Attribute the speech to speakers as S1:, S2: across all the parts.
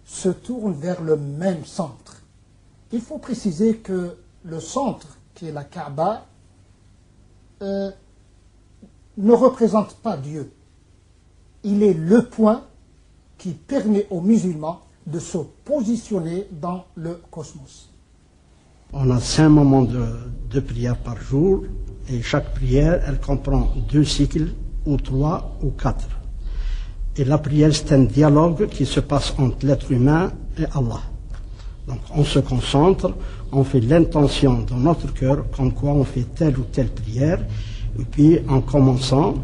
S1: se tournent vers le même centre. Il faut préciser que le centre, qui est la Kaaba, ne représente pas Dieu. Il est le point qui permet aux musulmans de se positionner dans le cosmos.
S2: On a 5 moments de prière par jour, et chaque prière, elle comprend 2 cycles, ou 3, ou 4. Et la prière, c'est un dialogue qui se passe entre l'être humain et Allah. Donc on se concentre, on fait l'intention dans notre cœur, comme quoi on fait telle ou telle prière, et puis en commençant,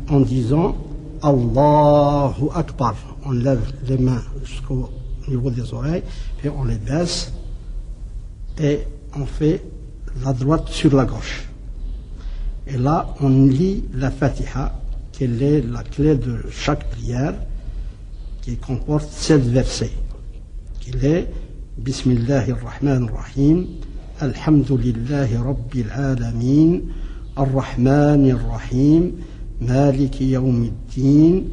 S2: en disant Allahu Akbar, on lève les mains jusqu'au niveau des oreilles, puis on les baisse, et on fait la droite sur la gauche. Et là, on lit la Fatiha, qui est la clé de chaque prière, qui comporte 7 versets, qui est Bismillahirrahmanirrahim, Alhamdulillahi Rabbil Alamin, Ar-Rahmanir-Rahim, Maliki Yawmiddin,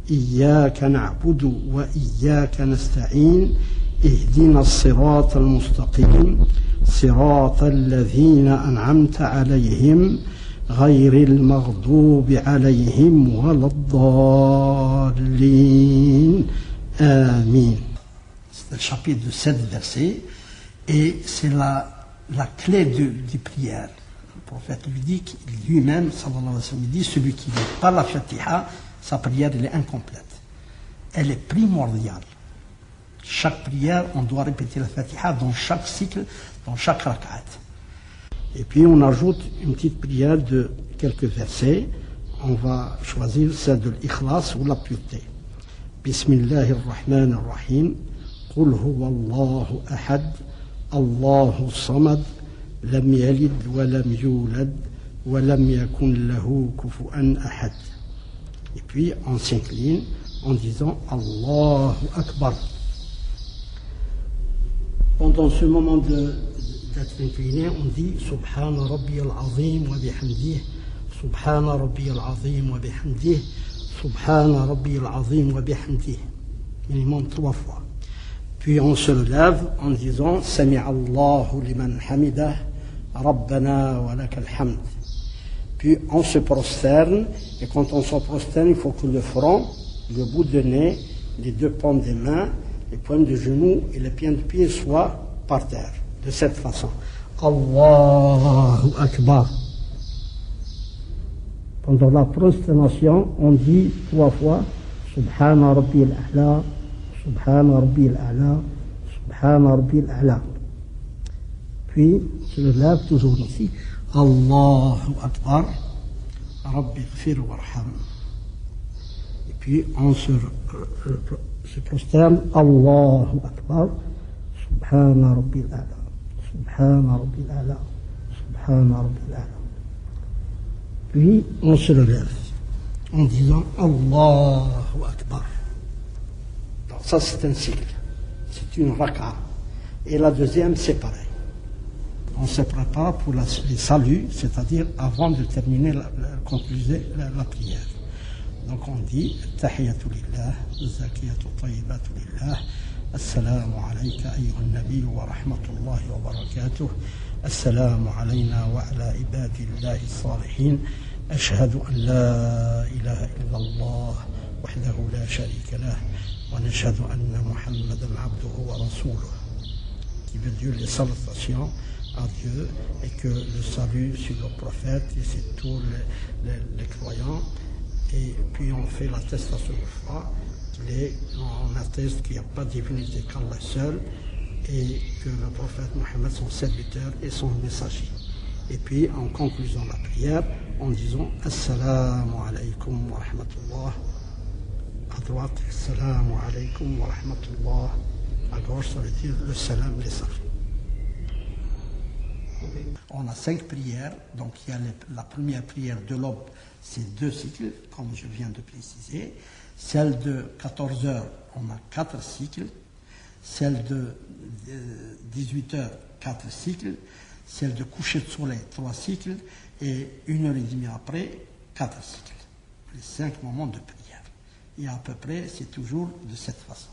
S2: Iyyaka na'budu wa Iyyaka nasta'in, Ihdina as-sirata al-mustaqim, sirata alladhina an'amta alayhim, غير المغضوب عليهم ولا الضالين آمين. C'est un chapitre de 7 versets et c'est la clé des prières. Le prophète lui dit lui-même, sallallahu alayhi wa sallam, il dit celui qui n'a pas la Fatiha, sa prière elle est incomplète. Elle est primordiale. Chaque prière, on doit répéter la Fatiha dans chaque cycle, dans chaque rak'at. Et puis on ajoute une petite prière de quelques versets. On va choisir celle de l'ikhlas ou la pureté. Bismillahirrahmanirrahim. Qul huwa Allahu ahad, Allahu samad, lam yalid wa lam yulad, wa lam yakun lahu kufuwan ahad. Et puis on s'incline en disant Allahu Akbar. Pendant ce moment d'être incliné, on dit Subhana Rabbi al-Azim wa bihamdih, Subhana Rabbi al-Azim wa bihamdih, Subhana Rabbi al-Azim wa bihamdih. Minimum 3 fois. Puis on se relève en disant Sami'a Allahu liman hamidah, Rabbana wa lakal hamd. Puis on se prosterne, et quand on se prosterne, il faut que le front, le bout de nez, les 2 paumes des mains, les pointes de genoux et les pieds de pied soient par terre. De cette façon. Allahu Akbar. Pendant la prosternation, on dit 3 fois Subhana Rabbi al-A'la, Subhana Rabbi al-A'la, Subhana Rabbi al-A'la. Puis, je le lève toujours ici. Allahu Akbar, Rabbi ghfir warham. Et puis, on se prosterne. Allahu Akbar, Subhana Rabbi al-A'la. Subhana Rabbil A'la, Subhana Rabbil A'la. Puis on se relève en disant Allahu Akbar. Donc ça c'est un cycle, c'est une raka. Et la deuxième c'est pareil. On se prépare pour les saluts, c'est-à-dire avant de terminer la prière. Donc on dit Tahiyatu lillah, Zakiyatu tayyibatu lillah. السلام عليك أيها النبي ورحمة الله وبركاته السلام علينا وعلى عباد الله الصالحين أشهد أن لا إله إلا الله وحده لا شريك له ونشهد أن محمدا عبده ورسوله qui veut dire les salutations à Dieu et que le salut sur le prophète et sur tous les croyants et puis on fait l'attestation de foi. On atteste qu'il n'y a pas de divinité qu'Allah seul et que le prophète Mohammed, son serviteur et son messager. Et puis en conclusion de la prière, en disant Assalamu alaykum wa rahmatullah. À droite, Assalamu alaykum wa rahmatullah. À gauche, ça veut dire le salam, les saluts. On a 5 prières, donc il y a la première prière de l'aube, c'est 2 cycles, comme je viens de préciser. Celle de 14 heures, on a 4 cycles. Celle de 18 heures, 4 cycles. Celle de coucher de soleil, 3 cycles. Et 1h30 après, 4 cycles. Les 5 moments de prière. Et à peu près, c'est toujours de cette façon.